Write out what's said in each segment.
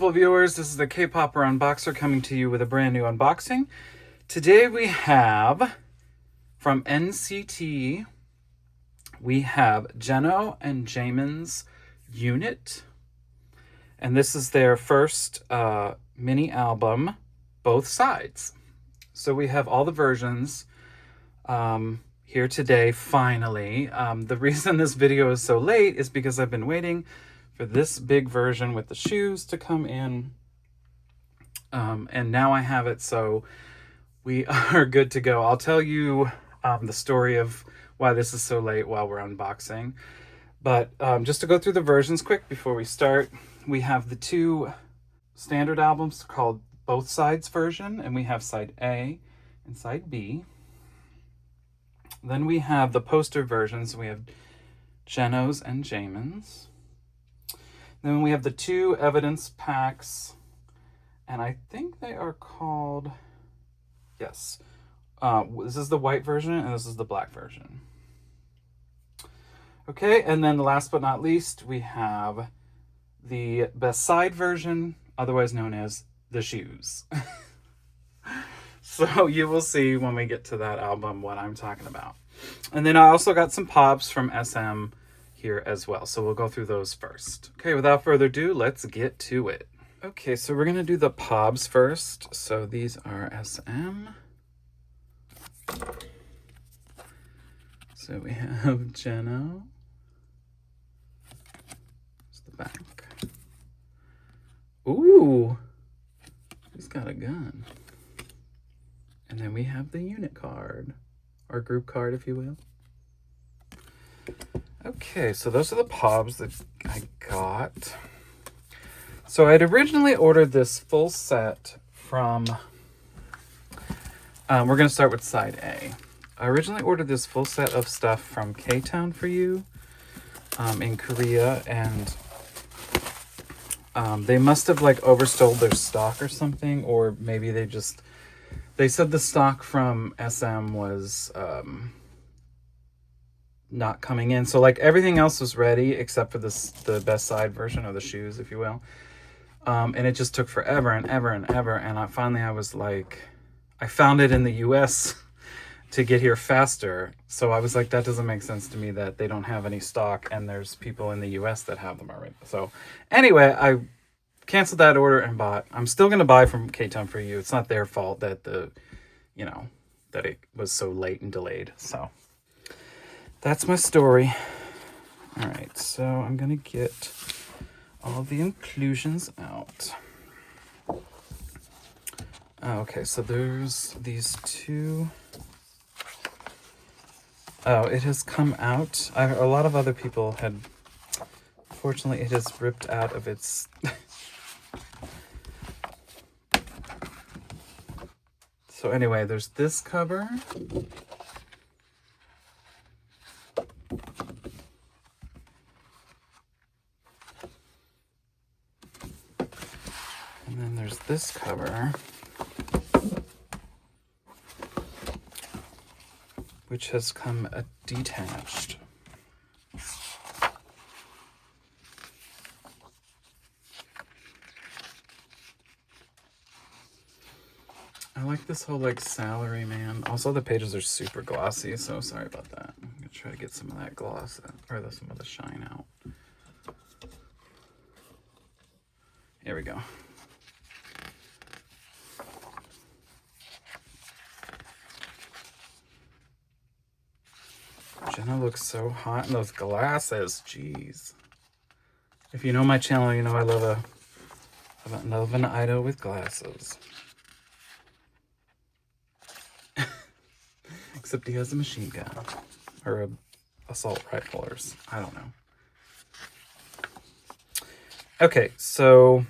beautiful viewers. This is the K-Popper Unboxer coming to you with a brand new unboxing. Today we have, from NCT, we have Jeno and Jaemin's Unit. And this is their first mini album, Both Sides. So we have all the versions here today, finally. The reason this video is so late is because I've been waiting for this big version with the shoes to come in. And now I have it, so we are good to go. I'll tell you the story of why this is so late while we're unboxing. But just to go through the versions quick before we start, we have the two standard albums called Both Sides version, and we have side A and side B. Then we have the poster versions. We have Jeno's and Jaemin's. Then we have the two evidence packs, and I think they are called, yes, this is the white version and this is the black version. Okay, and then last but not least, we have the best side version, otherwise known as the shoes. So you will see when we get to that album what I'm talking about. And then I also got some pops from SM here as well, so we'll go through those first. Okay, without further ado, let's get to it. Okay, so we're gonna do the pobs first. So these are SM. So we have Jeno. There's the back. Ooh, he's got a gun. And then we have the unit card, or group card, if you will. Okay, so those are the pobs that I got. So I had originally ordered this full set from, we're going to start with side A. I originally ordered this full set of stuff from K-Town for You in Korea, and they must have like oversold their stock or something, or maybe they said the stock from SM was not coming in. So like everything else was ready except for the best side version, or the shoes, if you will. And it just took forever and ever and ever. And I was like, I found it in the US to get here faster. So I was like, that doesn't make sense to me that they don't have any stock and there's people in the US that have them already. So anyway, I canceled that order and bought. I'm still going to buy from K-Town for You. It's not their fault that that it was so late and delayed. So that's my story. All right, so I'm going to get all the inclusions out. Okay, so there's these two. Oh, it has come out. A lot of other people had, fortunately, it has ripped out of its... So anyway, there's this cover. And then there's this cover, which has come detached. I like this whole like salary man. Also, the pages are super glossy, so sorry about that. I'm gonna try to get some of that gloss or some of the shine out. Here we go. Jeno looks so hot in those glasses. Jeez. If you know my channel, you know I love an I.D.O.L with glasses. Except he has a machine gun. Or a assault rifle, or I don't know. Okay, so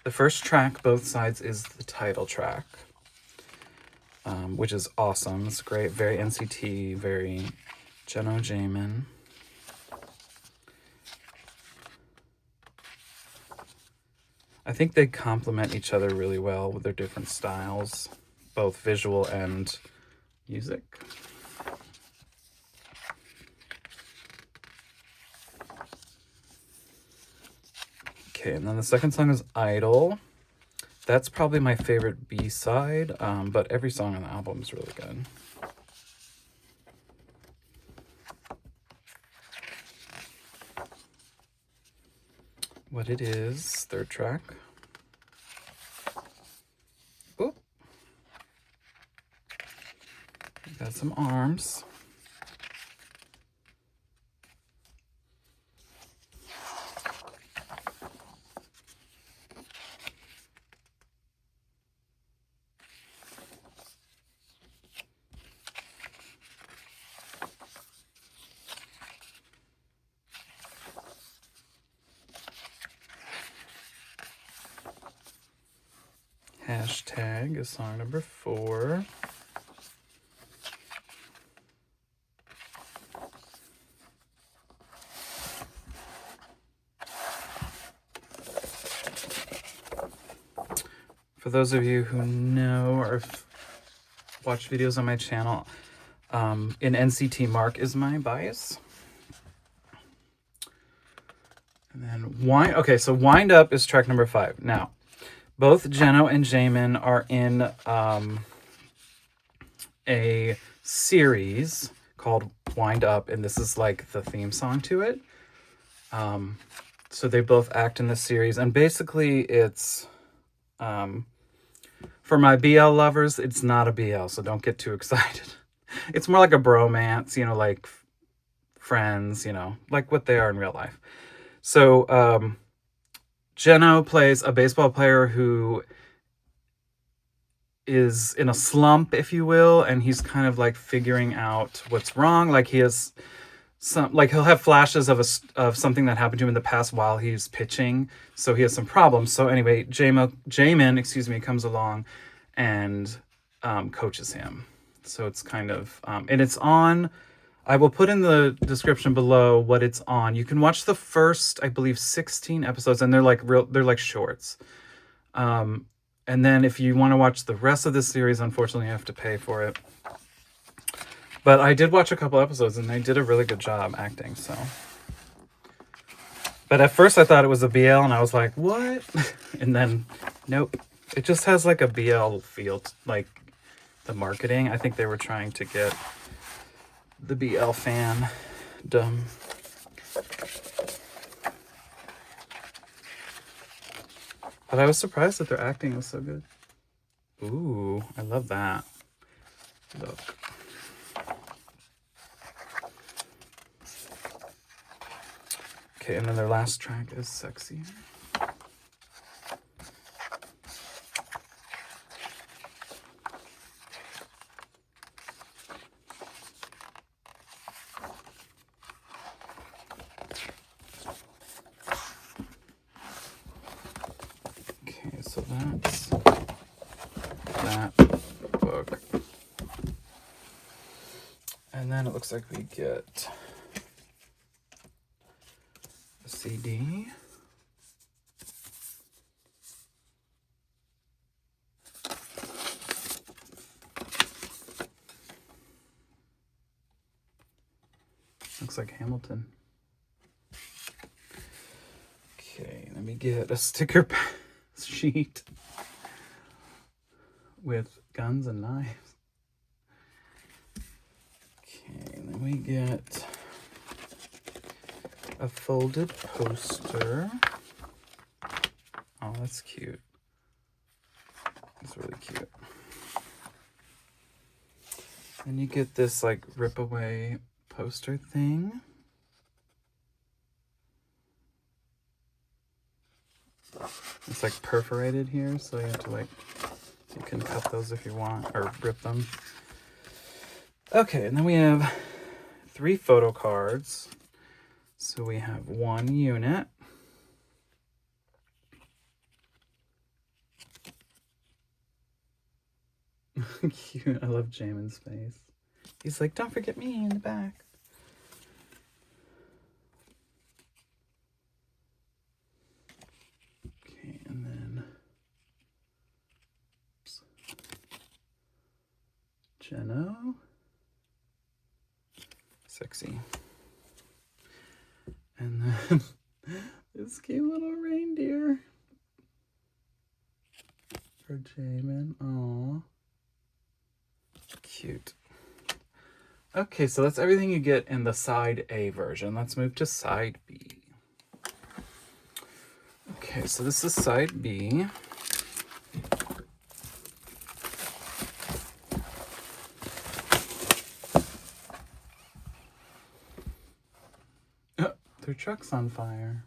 the first track, Both Sides, is the title track. Which is awesome. It's great. Very NCT, very Jeno Jaemin. I think they complement each other really well with their different styles, both visual and music. Okay, and then the second song is I.D.O.L. That's probably my favorite B-side, but every song on the album is really good. What It Is, third track. Oh, got some arms. Hashtag is song number 4. For those of you who know or watch videos on my channel, in NCT, Mark is my bias. And then okay, so Wind Up is track number 5. Now, both Jeno and Jaemin are in a series called Wind Up, and this is like the theme song to it. So they both act in the series, and basically it's for my BL lovers, it's not a BL, so don't get too excited. It's more like a bromance, you know, like friends, you know, like what they are in real life. So Jeno plays a baseball player who is in a slump, if you will, and he's kind of like figuring out what's wrong. Like he has some, like he'll have flashes of something that happened to him in the past while he's pitching, so he has some problems. So anyway, Jaemin, comes along and coaches him. So it's kind of and it's on. I will put in the description below what it's on. You can watch the first, I believe, 16 episodes, and they're like shorts. And then if you want to watch the rest of the series, unfortunately, you have to pay for it. But I did watch a couple episodes, and they did a really good job acting. So, but at first I thought it was a BL, and I was like, "What?" And then, nope. It just has like a BL feel, like the marketing. I think they were trying to get the BL fan dumb. But I was surprised that their acting was so good. Ooh, I love that. Look. Okay, and then their last track is Sexier. Okay, so that's that book. And then it looks like we get a CD. Looks like Hamilton. Okay, let me get a sticker sheet with guns and knives. Okay, then we get a folded poster. Oh, that's cute. It's really cute. Then you get this like rip away poster thing. It's like perforated here, so you have to like, you can cut those if you want, or rip them. Okay, and then we have 3 photo cards. So we have 1 unit. Cute. I love Jaemin's face. He's like, don't forget me in the back. Okay, and then Jeno. Sexy. And then This cute little reindeer for Jaemin. Aww. Cute. Okay, so that's everything you get in the side A version. Let's move to side B. Okay, so this is side B. Oh, their truck's on fire.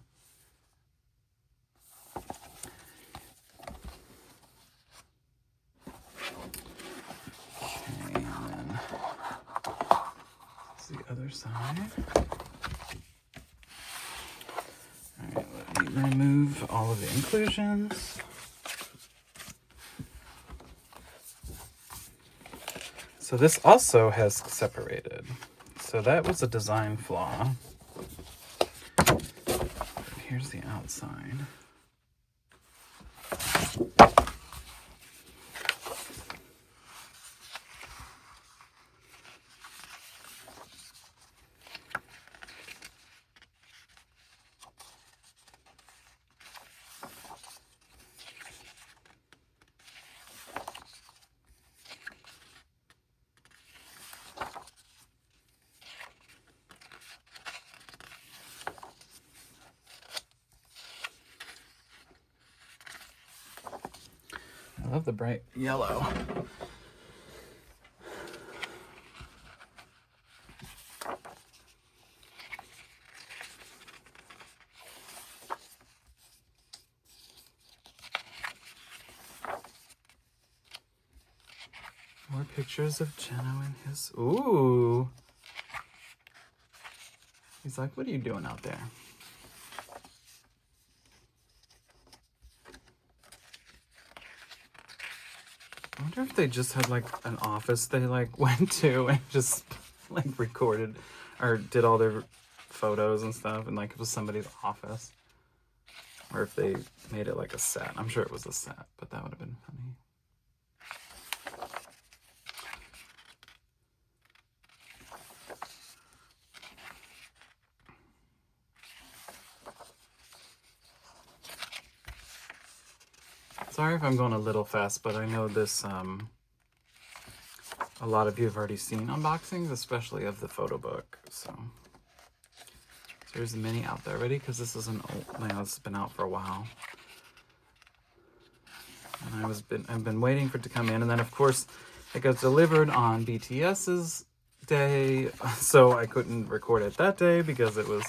Okay, and then this is the other side. Alright, let me remove all of the inclusions. So this also has separated. So that was a design flaw. Here's the outside. I love the bright yellow. More pictures of Jeno and his... Ooh! He's like, what are you doing out there? I wonder if they just had like an office they like went to and just like recorded or did all their photos and stuff, and like it was somebody's office. Or if they made it like a set. I'm sure it was a set, but that would have been funny. Sorry if I'm going a little fast, but I know this, a lot of you have already seen unboxings, especially of the photo book, so there's many out there already, because this is an old, it's been out for a while. And I've been waiting for it to come in, and then of course it got delivered on BTS's day, so I couldn't record it that day because it was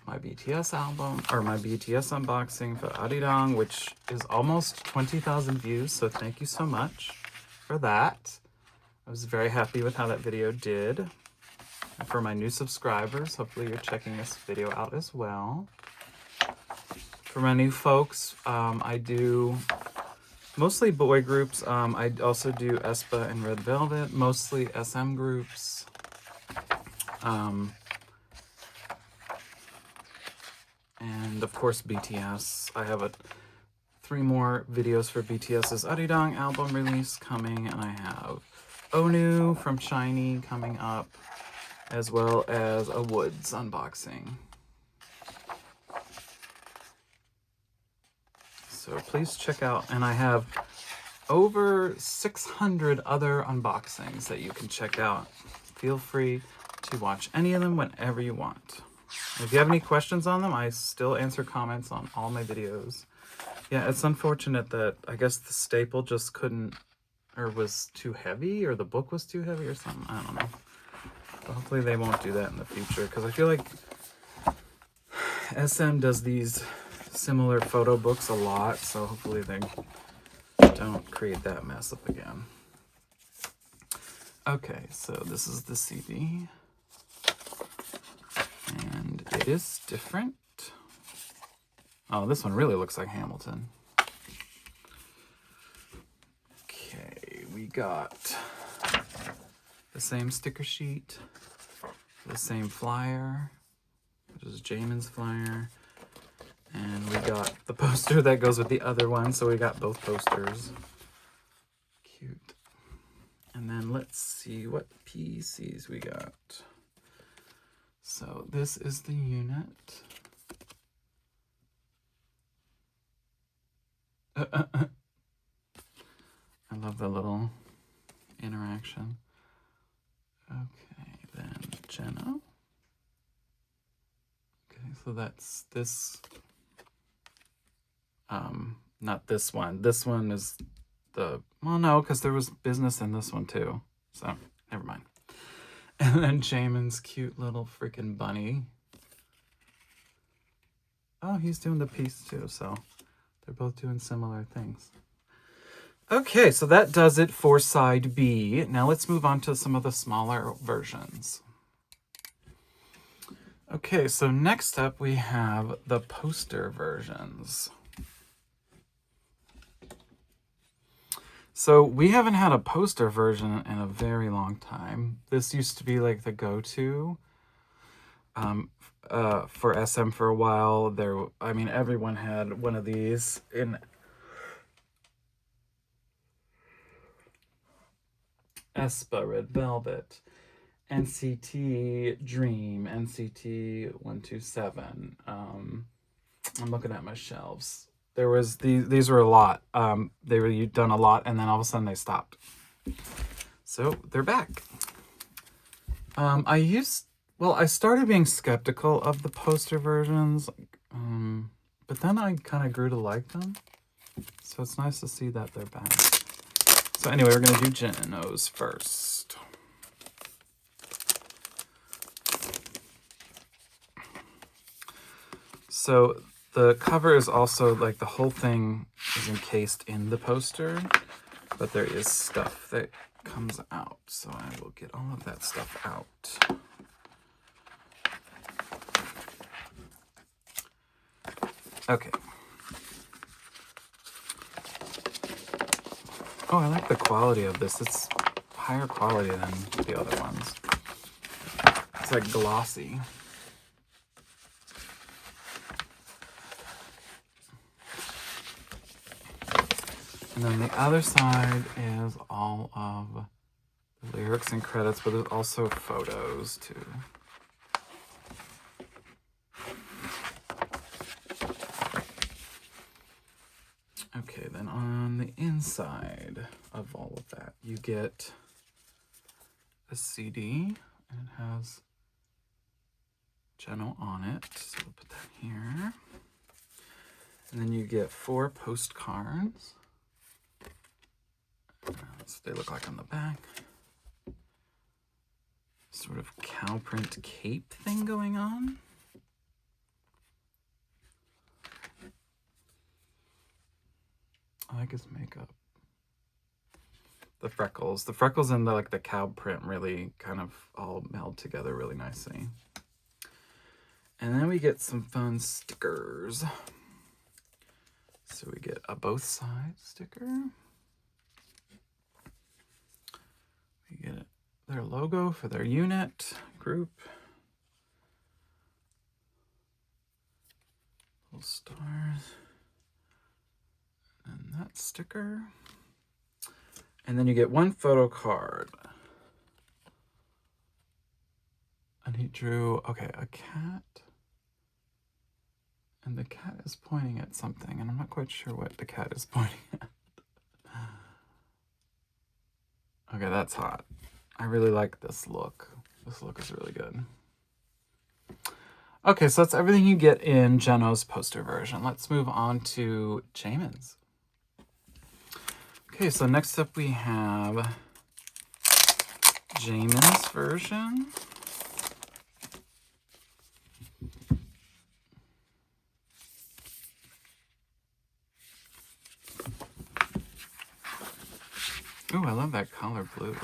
my BTS album, or my BTS unboxing for I.D.O.L, which is almost 20,000 views, so thank you so much for that. I was very happy with how that video did. And for my new subscribers, hopefully you're checking this video out as well. For my new folks, I do mostly boy groups. I also do aespa and Red Velvet, mostly SM groups. And of course BTS. I have 3 more videos for BTS's I.D.O.L album release coming, and I have ONU from SHINee coming up, as well as a Woods unboxing. So please check out, and I have over 600 other unboxings that you can check out. Feel free to watch any of them whenever you want. If you have any questions on them, I still answer comments on all my videos. Yeah, it's unfortunate that I guess the staple just couldn't, or was too heavy, or the book was too heavy or something. I don't know. But hopefully they won't do that in the future, because I feel like SM does these similar photo books a lot, so hopefully they don't create that mess up again. Okay, so this is the CD. And it is different. Oh, this one really looks like Hamilton. Okay, we got the same sticker sheet, the same flyer, which is Jaemin's flyer, and we got the poster that goes with the other one, so we got both posters. Cute. And then let's see what PCs we got. So this is the unit. I love the little interaction. Okay, then Jeno. Okay, so that's this. Not this one. This one is the, well, no, because there was business in this one too. So, never mind. And then Jaemin's cute little freaking bunny. Oh, he's doing the piece too, so they're both doing similar things. Okay, so that does it for side B. Now let's move on to some of the smaller versions. Okay, so next up we have the poster versions. So we haven't had a poster version in a very long time. This used to be like the go-to for SM for a while. I mean, everyone had one of these in aespa, Red Velvet, NCT Dream, NCT 127. I'm looking at my shelves. There was these were a lot. They were done a lot, and then all of a sudden they stopped. So they're back. I started being skeptical of the poster versions, but then I kind of grew to like them. So it's nice to see that they're back. So anyway, we're gonna do Jeno's first. So the cover is also like the whole thing is encased in the poster, but there is stuff that comes out. So I will get all of that stuff out. Okay. Oh, I like the quality of this. It's higher quality than the other ones. It's like glossy. And then the other side is all of the lyrics and credits, but there's also photos too. Okay, then on the inside of all of that, you get a CD, and it has Jeno on it. So we'll put that here. And then you get 4 postcards. That's what they look like on the back. Sort of cow print cape thing going on. I like his makeup. The freckles. The freckles and the cow print really kind of all meld together really nicely. And then we get some fun stickers. So we get a both sides sticker. We get their logo for their unit group. Little stars. And that sticker. And then you get 1 photo card. And he drew, okay, a cat. And the cat is pointing at something, and I'm not quite sure what the cat is pointing at. Okay, that's hot. I really like this look. This look is really good. Okay, so that's everything you get in Jeno's poster version. Let's move on to Jaemin's. Okay, so next up we have Jaemin's version. Ooh, I love that color blue.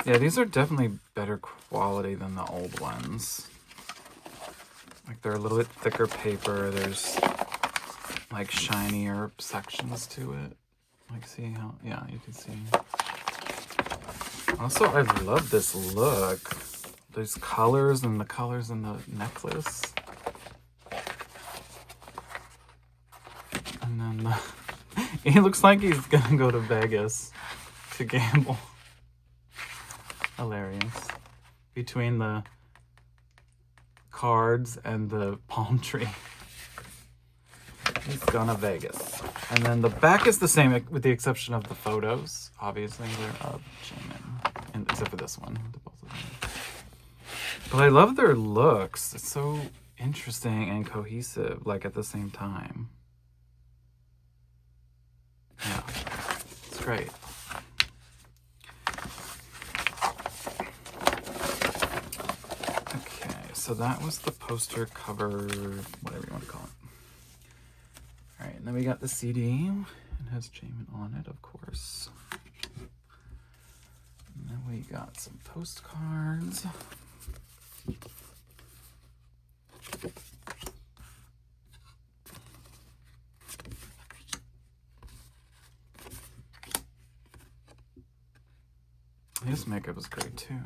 Yeah, these are definitely better quality than the old ones. Like they're a little bit thicker paper. There's like shinier sections to it. Like see how, yeah, you can see. Also, I love this look. There's colors and the colors in the necklace. And then he looks like he's gonna go to Vegas to gamble. Hilarious. Between the cards and the palm tree. He's gone to Vegas. And then the back is the same with the exception of the photos. Obviously, they're of Jaemin. And except for this one. Both of them. But I love their looks. It's so interesting and cohesive, like at the same time. Yeah. It's great. So that was the poster cover, whatever you want to call it. All right, and then we got the CD. It has Jaemin on it, of course. And then we got some postcards. His makeup is great too.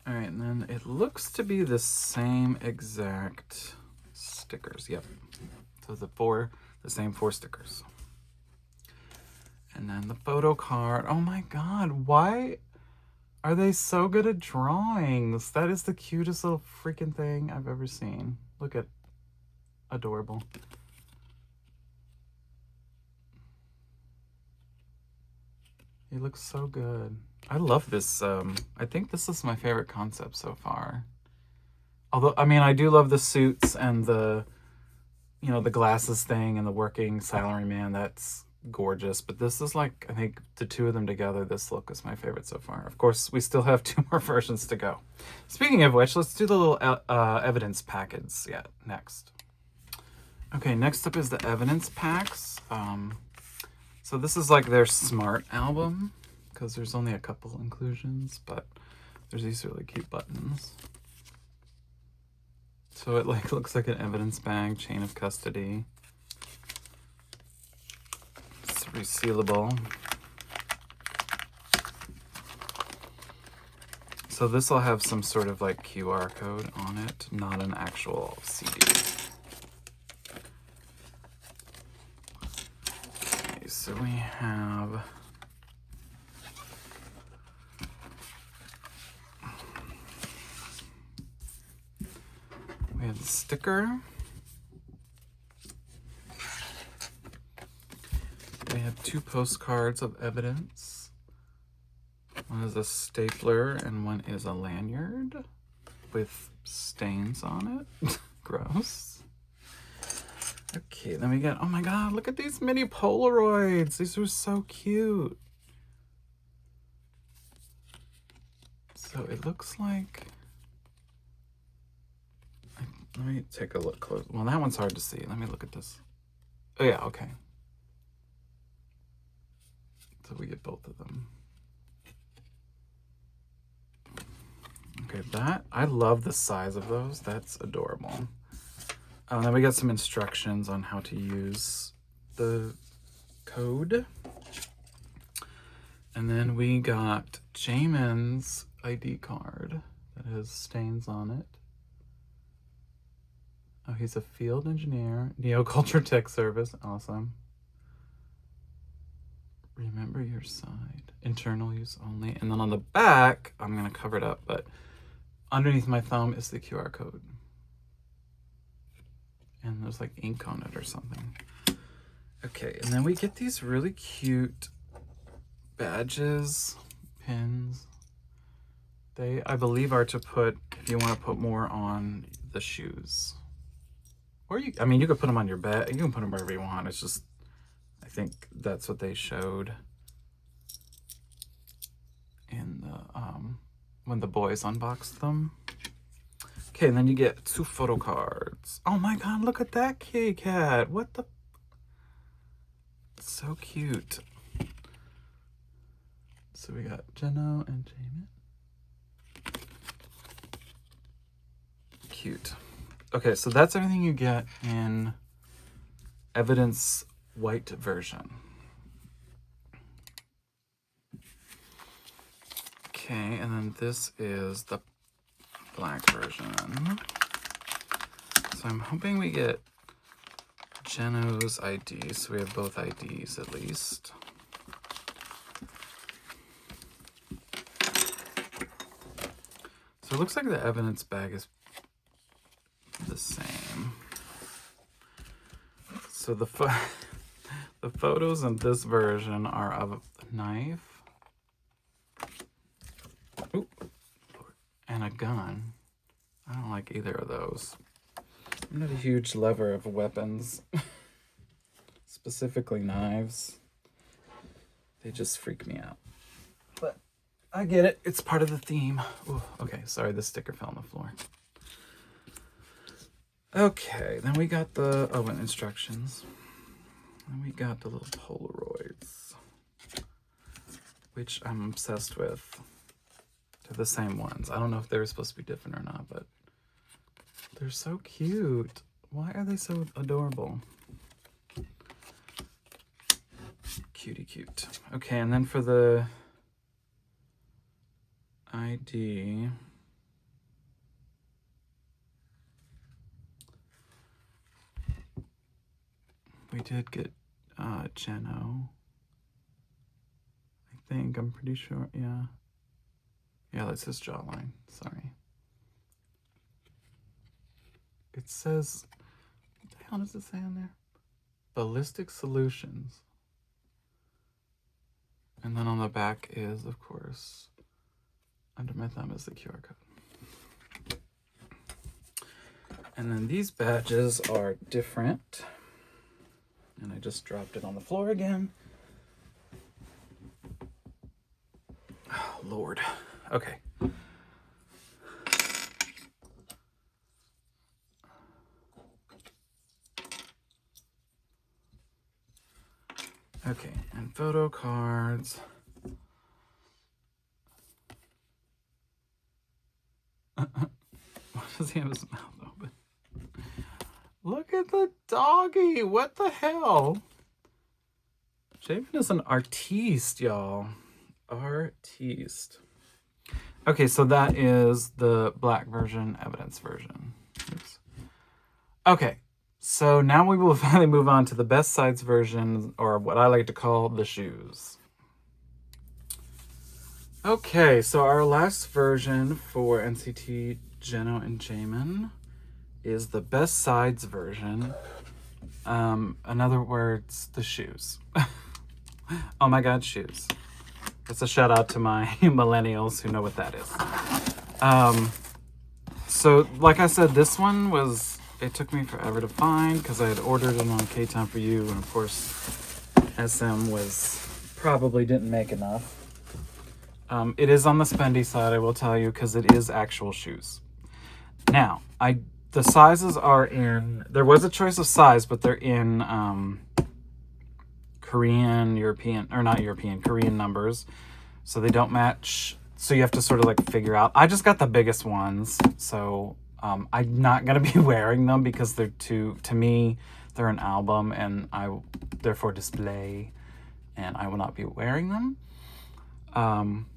All right, and then it looks to be the same exact stickers. Yep. So the same 4 stickers. And then the photo card. Oh my God, why are they so good at drawings? That is the cutest little freaking thing I've ever seen. Look at, adorable. He looks so good. I love this. I think this is my favorite concept so far. Although, I mean, I do love the suits and the, you know, the glasses thing and the working salaryman. That's gorgeous. But this is like, I think the 2 of them together, this look is my favorite so far. Of course, we still have 2 more versions to go. Speaking of which, let's do the little evidence packets next. Okay, next up is the evidence packs. So this is like their smart album, because there's only a couple inclusions, but there's these really cute buttons. So it like looks like an evidence bag, chain of custody. It's resealable. So this will have some sort of like QR code on it, not an actual CD. Okay, so we have the sticker. We have 2 postcards of evidence. One is a stapler and one is a lanyard with stains on it. Gross. Okay, then we get, oh my God, look at these mini Polaroids. These are so cute. So it looks like, let me take a look close. Well, that one's hard to see. Let me look at this. Oh yeah, okay. So we get both of them. Okay, that, I love the size of those. That's adorable. Then we got some instructions on how to use the code. And then we got Jaemin's ID card that has stains on it. Oh, he's a field engineer. Neoculture Tech Service. Awesome. Remember your side. Internal use only. And then on the back, I'm going to cover it up, but underneath my thumb is the QR code. And there's like ink on it or something. Okay, and then we get these really cute badges, pins. They, I believe, are to put, if you want to put more on the shoes. Or you, I mean, you could put them on your bed. You can put them wherever you want. It's just, I think that's what they showed in the, when the boys unboxed them. Okay, and then you get 2 photo cards. Oh my God, look at that kitty cat. What the? So cute. So we got Jeno and Jaemin. Cute. Okay, so that's everything you get in evidence white version. Okay, and then this is the black version. So I'm hoping we get Jeno's ID, so we have both IDs at least. So it looks like the evidence bag is the same. So the photos in this version are of a knife, ooh, and a gun. I don't like either of those. I'm not a huge lover of weapons, specifically knives. They just freak me out. But I get it. It's part of the theme. Ooh, okay, sorry, the sticker fell on the floor. Okay, then we got the oven instructions. And we got the little Polaroids, which I'm obsessed with. They're the same ones. I don't know if they were supposed to be different or not, but they're so cute. Why are they so adorable? Cutie cute. Okay, and then for the ID, we did get Jeno. I think, I'm pretty sure, yeah. Yeah, that's his jawline, sorry. It says, what the hell does it say on there? Ballistic Solutions. And then on the back is, of course, under my thumb is the QR code. And then these badges are different. And I just dropped it on the floor again. Oh, Lord. Okay. Okay, and photo cards. Why does he have his mouth open? Look at the doggy. What the hell? Jaemin is an artiste, y'all. Artiste. Okay, so that is the black version, evidence version. Oops. Okay, so now we will finally move on to the best sides version, or what I like to call the shoes. Okay, so our last version for NCT, Jeno and Jaemin, is the best sides version. In other words, the shoes. Oh my God, shoes. It's a shout out to my millennials who know what that is. So like I said, this one was, it took me forever to find because I had ordered it on K-Time for You, and of course SM was probably didn't make enough. It is on the spendy side, I will tell you, because it is actual shoes. Now, the sizes are in, there was a choice of size, but they're in Korean, European, or not European, Korean numbers. So they don't match. So you have to sort of like figure out. I just got the biggest ones. So I'm not going to be wearing them because they're too, to me, they're an album and they're for display and I will not be wearing them.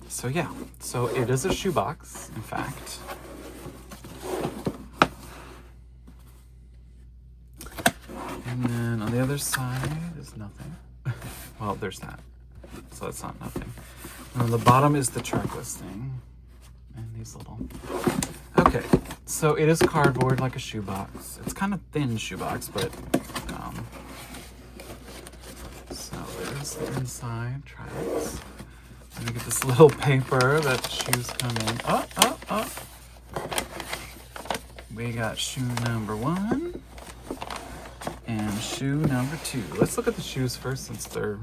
So yeah, so it is a shoebox, in fact. And then on the other side is nothing. Well, there's that. So that's not nothing. And on the bottom is the track listing. And these little... Okay, so it is cardboard like a shoebox. It's kind of thin shoebox, but... So there's the inside tracks. And we get this little paper that shoes come in. We got shoe number 1. And shoe number 2. Let's look at the shoes first since they're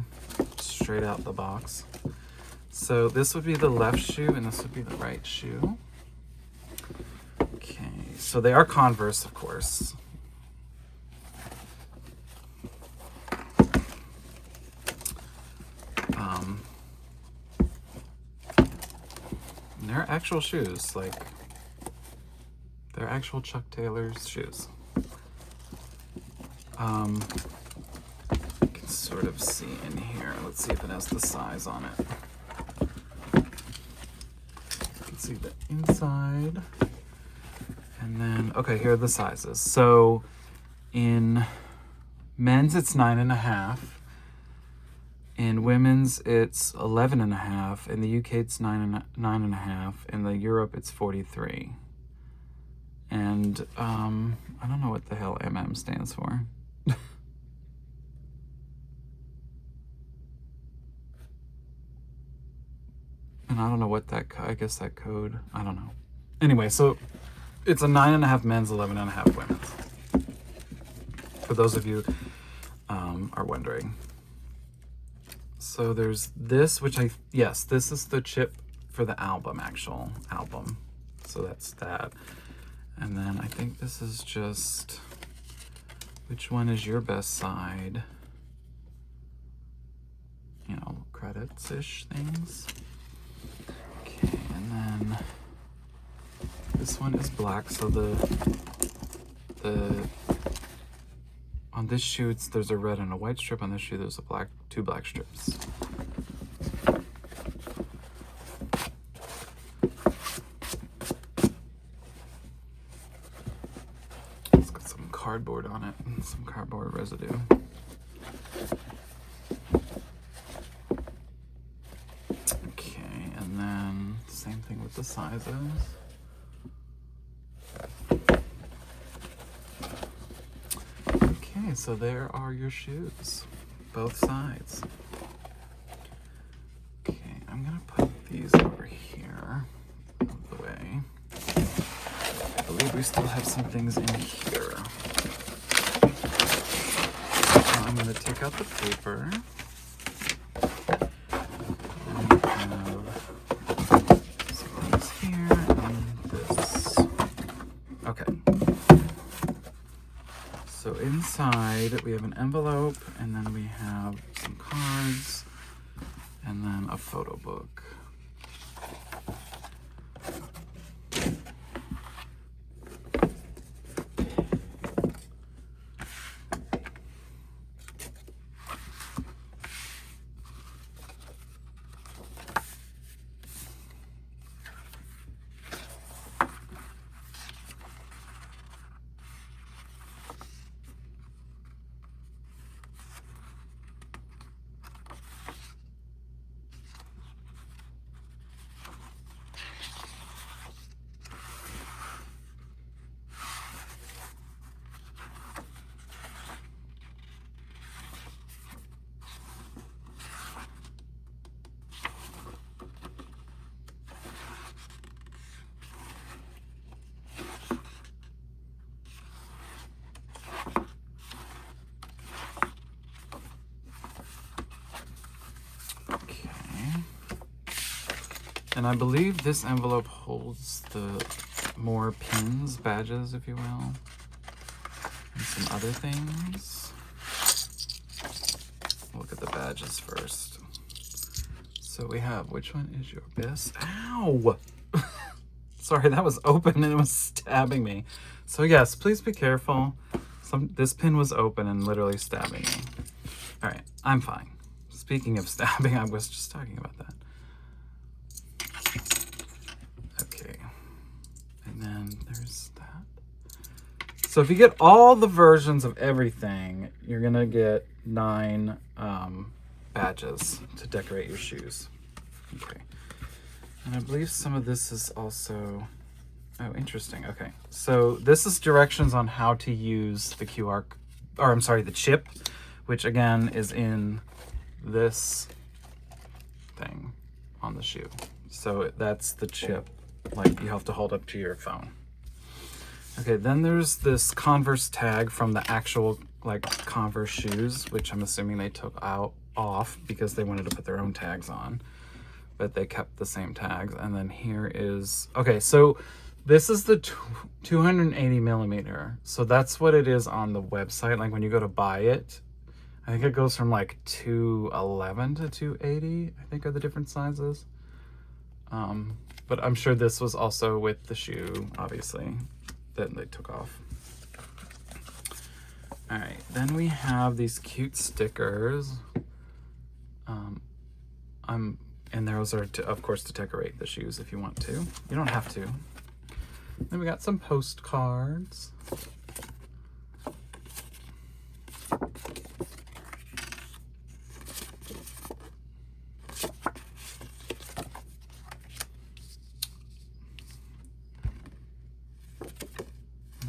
straight out the box. So this would be the left shoe and this would be the right shoe. Okay, so they are Converse, of course. They're actual shoes, like they're actual Chuck Taylor's shoes. You can sort of see in here. Let's see if it has the size on it. You can see the inside. And then, okay, here are the sizes. So in men's, it's 9.5. In women's, it's 11.5. In the UK, it's 9.5. In the Europe, it's 43. And I don't know what the hell stands for. And I don't know what that, I guess that code, I don't know. Anyway, so it's a 9.5 men's, 11.5 women's. For those of you are wondering. So there's this, which yes, this is the chip for the actual album. So that's that. And then I think this is just, which one is your best side? You know, credits-ish things. Okay, and then this one is black, so on this shoe, there's a red and a white strip. On this shoe, there's two black strips. It's got some cardboard on it and some cardboard residue. Okay, and then same thing with the sizes. Okay, so there are your shoes, both sides. Okay, I'm gonna put these over here, out of the way. I believe we still have some things in here. So I'm gonna take out the paper. We have some things here and this. Okay. So inside we have an envelope, and then we have some cards, and then a photo book. And I believe this envelope holds the more pins, badges, if you will, and some other things. Look at the badges first. So we have, which one is your best? Ow! Sorry, that was open and it was stabbing me. So yes, please be careful. This pin was open and literally stabbing me. All right, I'm fine. Speaking of stabbing, I was just talking about that. Okay, and then there's that. So if you get all the versions of everything, you're gonna get 9 badges to decorate your shoes. Okay, and I believe some of this is also, oh, interesting. Okay, so this is directions on how to use the the chip, which again is in this thing on the shoe. So that's the chip, like you have to hold up to your phone. Okay, then there's this Converse tag from the actual like Converse shoes, which I'm assuming they took off because they wanted to put their own tags on, but they kept the same tags. And then here is, okay, so this is the 280 millimeter. So that's what it is on the website. Like when you go to buy it, I think it goes from like 211 to 280, I think are the different sizes. But I'm sure this was also with the shoe, obviously, that they took off. All right, then we have these cute stickers. And those are, of course, to decorate the shoes if you want to. You don't have to. Then we got some postcards.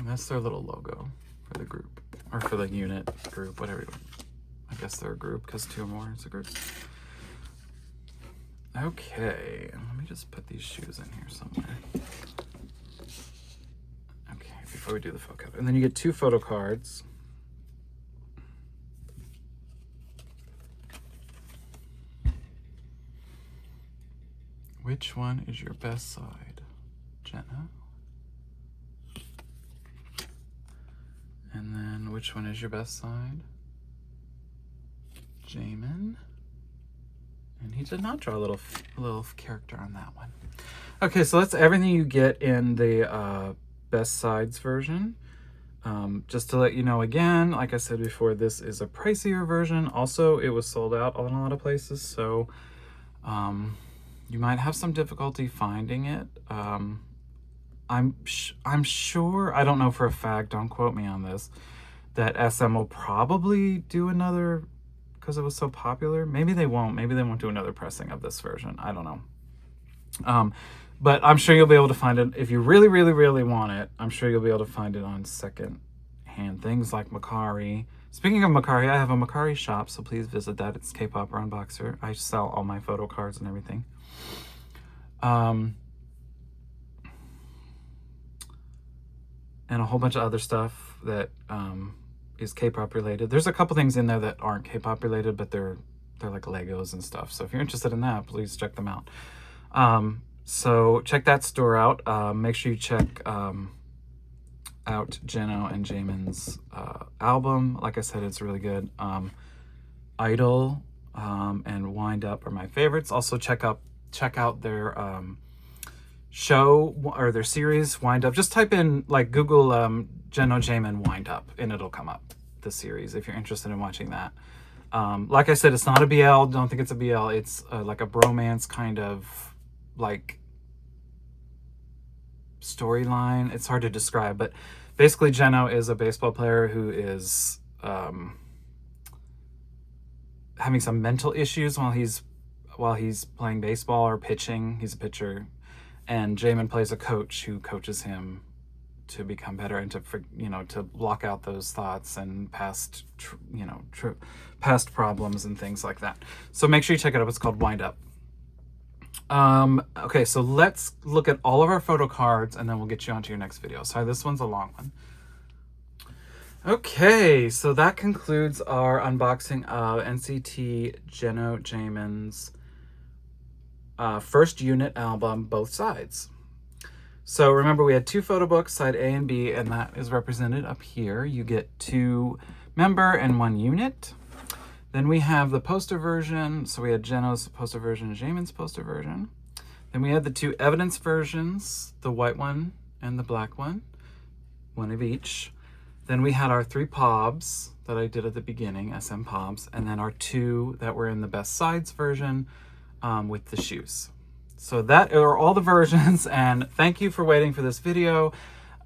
that's their little logo for the group, or for the unit group, whatever. I guess they're a group because 2 or more is a group. Okay, let me just put these shoes in here somewhere. Okay, before we do the photo. And then you get 2 photo cards. Which one is your best side, Jenna? And then which one is your best side? Jaemin. And he did not draw a little character on that one. Okay, so that's everything you get in the best sides version. Just to let you know again, like I said before, this is a pricier version. Also, it was sold out in a lot of places, so you might have some difficulty finding it. I'm sure, I don't know for a fact, don't quote me on this, that SM will probably do another, because it was so popular. Maybe they won't. Maybe they won't do another pressing of this version. I don't know. But I'm sure you'll be able to find it. If you really, really, really want it, I'm sure you'll be able to find it on second-hand things like Mercari. Speaking of Mercari, I have a Mercari shop, so please visit that. It's K-Popper Unboxer. I sell all my photo cards and everything. And a whole bunch of other stuff that is K-pop related. There's a couple things in there that aren't K-pop related, but they're like Legos and stuff. So if you're interested in that, please check them out. So check that store out. Make sure you check out Jeno and Jaemin's album. Like I said, it's really good. I.D.O.L and Wind Up are my favorites. Also check out their show or their series Wind Up. Just type in, like, Google Jeno Jaemin Wind Up and it'll come up, the series, if you're interested in watching that. Like I said, it's not a BL. Don't think it's a BL. It's like a bromance kind of like storyline. It's hard to describe, but basically Jeno is a baseball player who is having some mental issues while he's playing baseball or pitching. He's a pitcher. And Jaemin plays a coach who coaches him to become better and to block out those thoughts and past problems and things like that. So make sure you check it out. It's called Wind Up. Okay, so let's look at all of our photo cards and then we'll get you onto your next video. Sorry, this one's a long one. Okay, so that concludes our unboxing of NCT Jeno Jaemin's first unit album, Both Sides. So remember, we had 2 photo books, side A and B, and that is represented up here. You get 2 member and 1 unit. Then we have the poster version. So we had Jeno's poster version and Jaemin's poster version. Then we had the 2 evidence versions, the white one and the black one of each. Then we had our 3 POBs that I did at the beginning, SM POBs, and then our 2 that were in the best sides version with the shoes. So that are all the versions, and thank you for waiting for this video.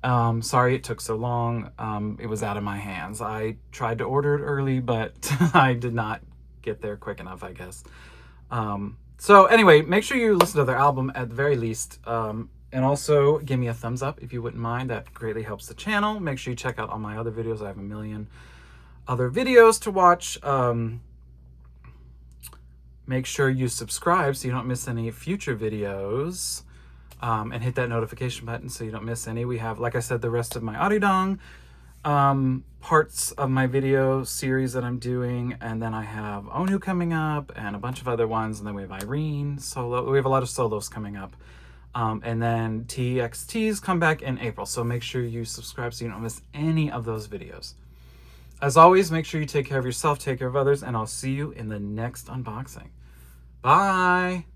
Sorry it took so long. It was out of my hands. I tried to order it early, but I did not get there quick enough, I guess. So anyway, make sure you listen to their album at the very least. And also give me a thumbs up if you wouldn't mind. That greatly helps the channel. Make sure you check out all my other videos. I have a million other videos to watch. Make sure you subscribe so you don't miss any future videos, and hit that notification button so you don't miss any. We have, like I said, the rest of my Arirang parts of my video series that I'm doing, and then I have Onu coming up and a bunch of other ones, and then we have Irene solo. We have a lot of solos coming up, and then TXTs come back in April, so make sure you subscribe so you don't miss any of those videos. As always, make sure you take care of yourself, take care of others, and I'll see you in the next unboxing. Bye!